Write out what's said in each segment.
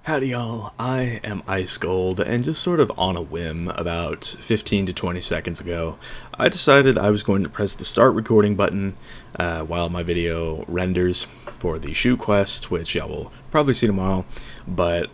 Howdy y'all, I am Ice Gold, and just sort of on a whim about 15 to 20 seconds ago, I decided I was going to press the start recording button while my video renders for the shoe quest, which y'all will probably see tomorrow, but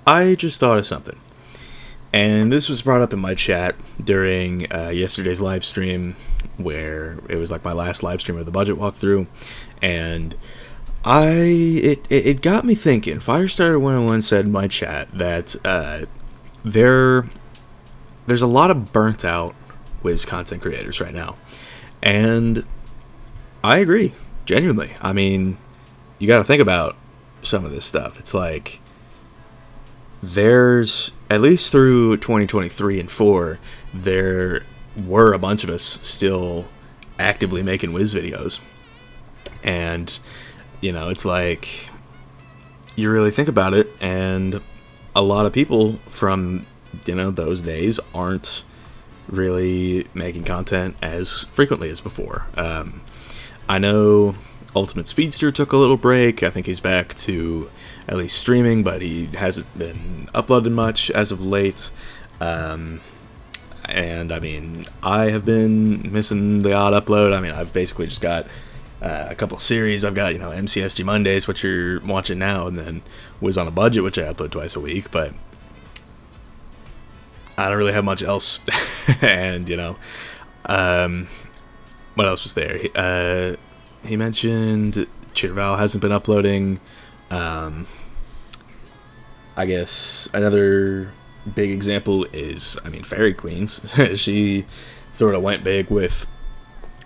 I just thought of something. And this was brought up in my chat during yesterday's live stream, where it was like my last live stream of the budget walkthrough, and it got me thinking. Firestarter101 said in my chat that there's a lot of burnt out Wiz content creators right now, and I agree, genuinely. I mean, you got to think about some of this stuff. It's like there's, at least through 2023 and 4, there were a bunch of us still actively making Wiz videos, and you know, it's like, you really think about it, and a lot of people from, you know, those days aren't really making content as frequently as before. I know Ultimate Speedster took a little break. I think he's back to at least streaming, but he hasn't been uploading much as of late. And I mean, I have been missing the odd upload. I mean, I've basically just got a couple series. I've got, you know, MCSG Mondays, which you're watching now, and then Wiz on a Budget, which I upload twice a week, but I don't really have much else. And, you know, what else was there? He mentioned Chirval hasn't been uploading. I guess another big example is, I mean, Faeriequeens. She sort of went big with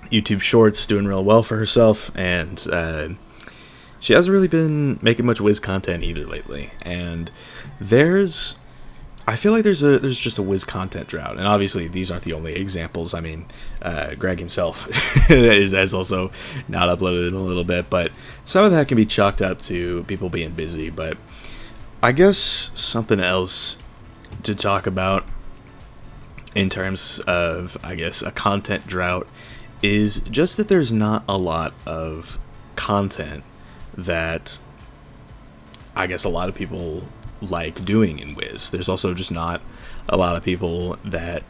YouTube Shorts, doing real well for herself, and she hasn't really been making much Wiz content either lately. And I feel like there's just a Wiz content drought, and obviously these aren't the only examples. I mean, Greg himself has also not uploaded in a little bit, but some of that can be chalked up to people being busy. But I guess something else to talk about in terms of, I guess, a content drought is just that there's not a lot of content that I guess a lot of people like doing in Wiz. There's also just not a lot of people that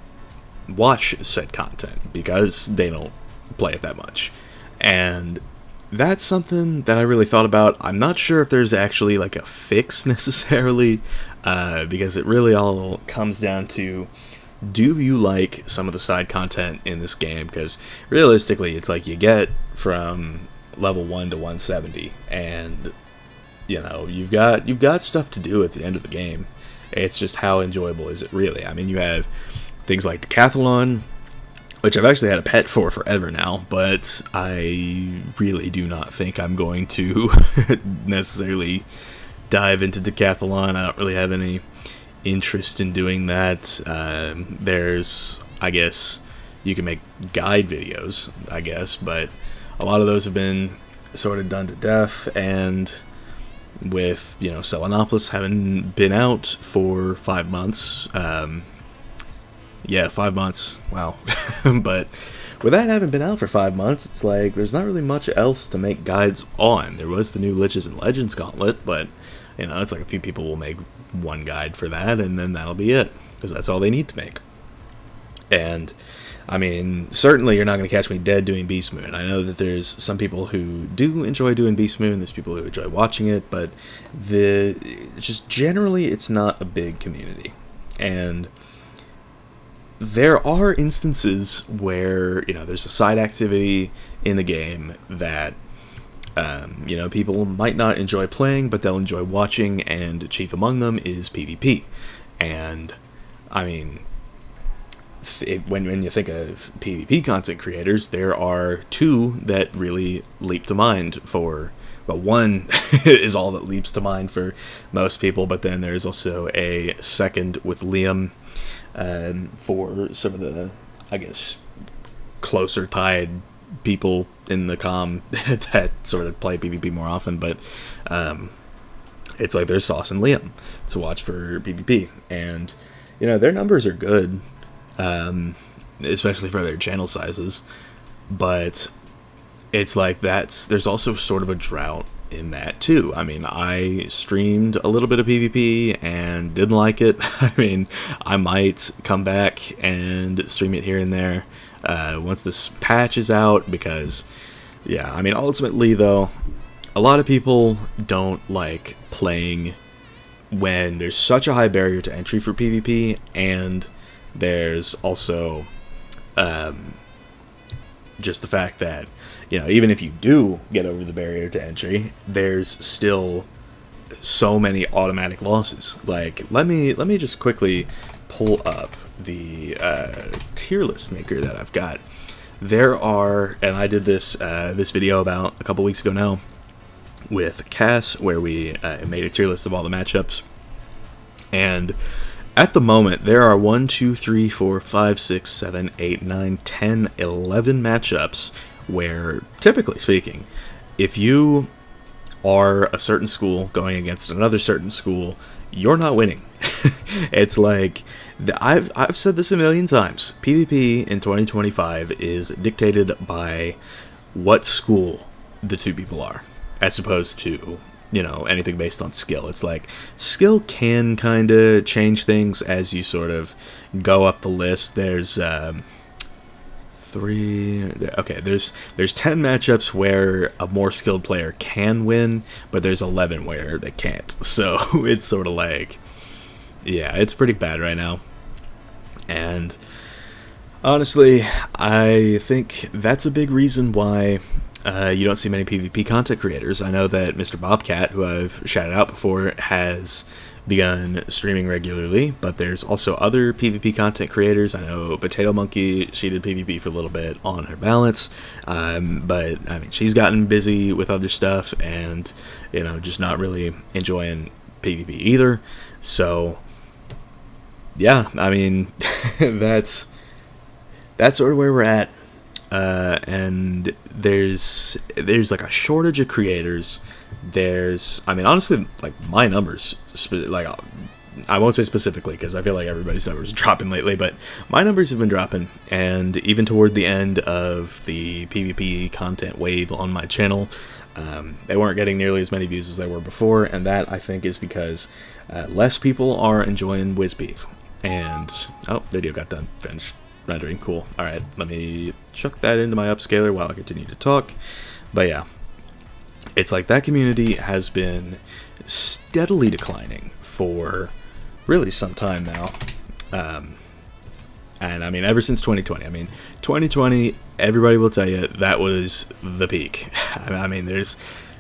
watch said content because they don't play it that much. And that's something that I really thought about. I'm not sure if there's actually like a fix necessarily, because it really all comes down to, do you like some of the side content in this game? Because realistically, it's like you get from level 1 to 170, and you know, you've got stuff to do at the end of the game. It's just, how enjoyable is it really? I mean, you have things like Decathlon, which I've actually had a pet for forever now, but I really do not think I'm going to necessarily dive into Decathlon. I don't really have any interest in doing that. There's, I guess, you can make guide videos, I guess, but a lot of those have been sort of done to death, and with, you know, Selenopolis having been out for 5 months, yeah, 5 months, wow. But with that having been out for 5 months, it's like there's not really much else to make guides on. There was the new Liches and Legends gauntlet, but you know, it's like a few people will make one guide for that, and then that'll be it, because that's all they need to make. And I mean, certainly you're not going to catch me dead doing Beast Moon. I know that there's some people who do enjoy doing Beast Moon, there's people who enjoy watching it, but just generally it's not a big community. And there are instances where, you know, there's a side activity in the game that you know, people might not enjoy playing, but they'll enjoy watching, and chief among them is PvP. And I mean, when you think of PvP content creators, there are two that really leap to mind for, well, one is all that leaps to mind for most people, but then there's also a second with Liam, for some of the, I guess, closer tied people in the comm that sort of play PvP more often. But it's like there's Sauce and Liam to watch for PvP, and you know, their numbers are good, especially for their channel sizes, but it's like there's also sort of a drought in that too. I mean, I streamed a little bit of PvP and didn't like it. I mean, I might come back and stream it here and there once this patch is out, because yeah, I mean, ultimately though, a lot of people don't like playing when there's such a high barrier to entry for PvP, and there's also just the fact that, you know, even if you do get over the barrier to entry, there's still so many automatic losses. Like, let me just quickly pull up the tier list maker that I've got. There are, and I did this this video about a couple weeks ago now with Cass, where we made a tier list of all the matchups, and at the moment there are 1, 2, 3, 4, 5, 6, 7, 8, 9, 10, 11 matchups where, typically speaking, if you are a certain school going against another certain school, you're not winning. It's like, I've said this a million times, PvP in 2025 is dictated by what school the two people are, as opposed to, you know, anything based on skill. It's like, skill can kind of change things as you sort of go up the list. There's there's 10 matchups where a more skilled player can win, but there's 11 where they can't. So it's sort of like, yeah, it's pretty bad right now. And honestly, I think that's a big reason why you don't see many PvP content creators. I know that Mr. Bobcat, who I've shouted out before, has begun streaming regularly, but there's also other PvP content creators. I know Potato Monkey, she did PvP for a little bit on her balance, but I mean, she's gotten busy with other stuff and, you know, just not really enjoying PvP either. So yeah, I mean, that's sort of where we're at. And there's like a shortage of creators. There's, I mean, honestly, like, my numbers, like, I won't say specifically because I feel like everybody's numbers are dropping lately, but my numbers have been dropping, and even toward the end of the PvP content wave on my channel, they weren't getting nearly as many views as they were before, and that, I think, is because less people are enjoying WizBeef. And, oh, video got done, finished rendering, cool. Alright, let me chuck that into my upscaler while I continue to talk. But yeah, it's like that community has been steadily declining for really some time now. And I mean, ever since 2020. I mean, 2020, everybody will tell you that was the peak. I mean,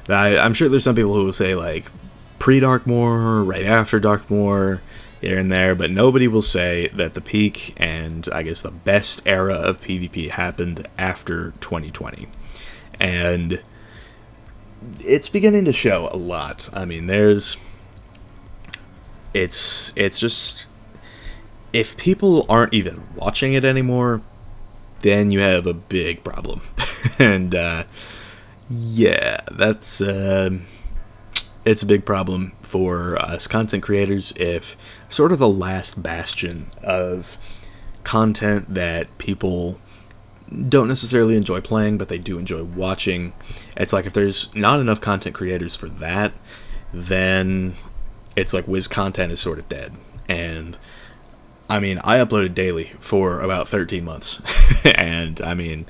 I'm sure there's some people who will say, like, pre-Darkmoor, right after Darkmoor, here and there, but nobody will say that the peak and, I guess, the best era of PvP happened after 2020. And it's beginning to show a lot. I mean, it's just, if people aren't even watching it anymore, then you have a big problem. And yeah, that's it's a big problem for us content creators if sort of the last bastion of content that people don't necessarily enjoy playing, but they do enjoy watching. It's like, if there's not enough content creators for that, then it's like Wiz content is sort of dead. And I mean, I uploaded daily for about 13 months. And I mean,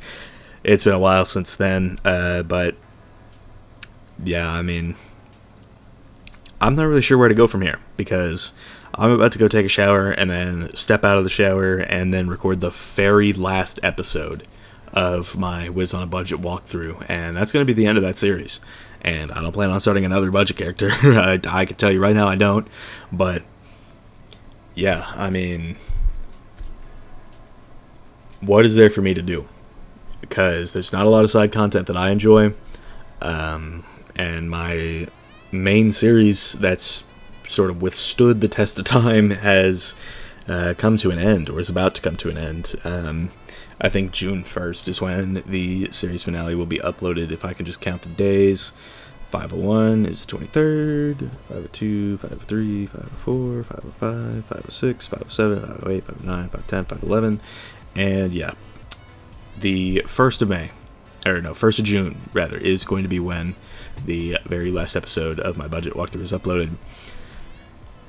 it's been a while since then, but yeah, I mean, I'm not really sure where to go from here, because I'm about to go take a shower and then step out of the shower and then record the very last episode of my Wiz on a Budget walkthrough, and that's going to be the end of that series. And I don't plan on starting another budget character. I can tell you right now I don't. But yeah, I mean, what is there for me to do? Because there's not a lot of side content that I enjoy, and my main series that's sort of withstood the test of time has come to an end, or is about to come to an end. I think June 1st is when the series finale will be uploaded, if I can just count the days. 501 is the 23rd, 502, 503, 504, 505, 506, 507, 508, 509, 510, 511, and yeah, the 1st of May or no, 1st of June, rather, is going to be when the very last episode of my budget walkthrough is uploaded.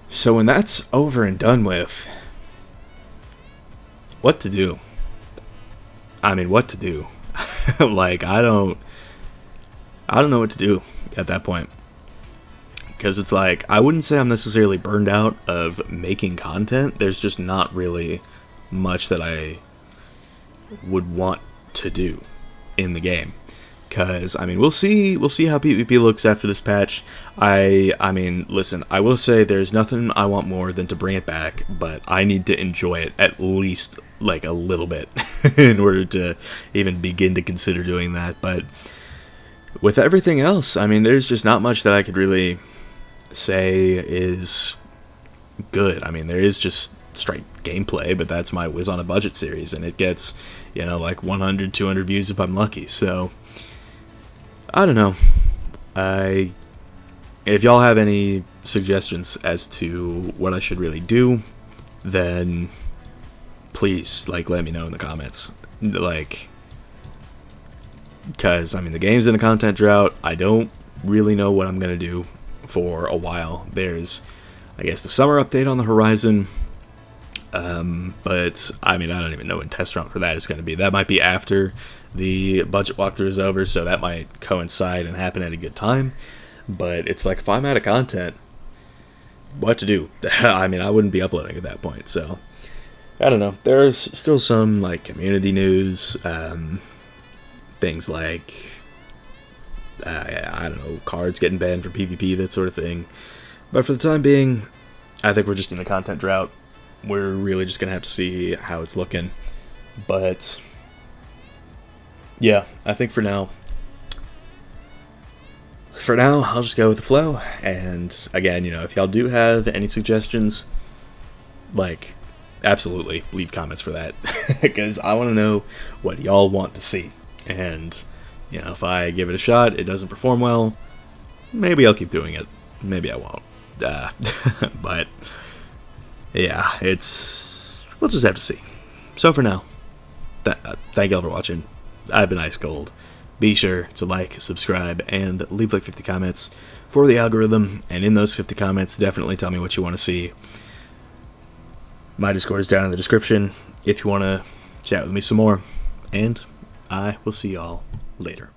So when that's over and done with, what to do? I mean, what to do? Like, I don't know what to do at that point. Because it's like, I wouldn't say I'm necessarily burned out of making content. There's just not really much that I would want to do in the game. Because, I mean, we'll see how PvP looks after this patch. I mean, listen, I will say there's nothing I want more than to bring it back, but I need to enjoy it at least, like, a little bit in order to even begin to consider doing that. But with everything else, I mean, there's just not much that I could really say is good. I mean, there is just straight gameplay, but that's my Wiz on a Budget series, and it gets, you know, like 100, 200 views if I'm lucky. So I don't know. If y'all have any suggestions as to what I should really do, then please, like, let me know in the comments. Like, because, I mean, the game's in a content drought. I don't really know what I'm going to do for a while. There's, I guess, the summer update on the horizon. But, I mean, I don't even know when test run for that is going to be. That might be after the budget walkthrough is over, so that might coincide and happen at a good time. But it's like, if I'm out of content, what to do? I mean, I wouldn't be uploading at that point, so I don't know. There's still some, like, community news, things like, I don't know, cards getting banned for PvP, that sort of thing. But for the time being, I think we're just in a content drought. We're really just gonna have to see how it's looking. But yeah, I think for now, I'll just go with the flow. And again, you know, if y'all do have any suggestions, like, absolutely leave comments for that, because I want to know what y'all want to see. And, you know, if I give it a shot, it doesn't perform well, maybe I'll keep doing it, maybe I won't. But yeah, we'll just have to see. So for now, thank y'all for watching. I've been Ice Cold. Be sure to like, subscribe, and leave like 50 comments for the algorithm. And in those 50 comments, definitely tell me what you want to see. My Discord is down in the description if you want to chat with me some more. And I will see y'all later.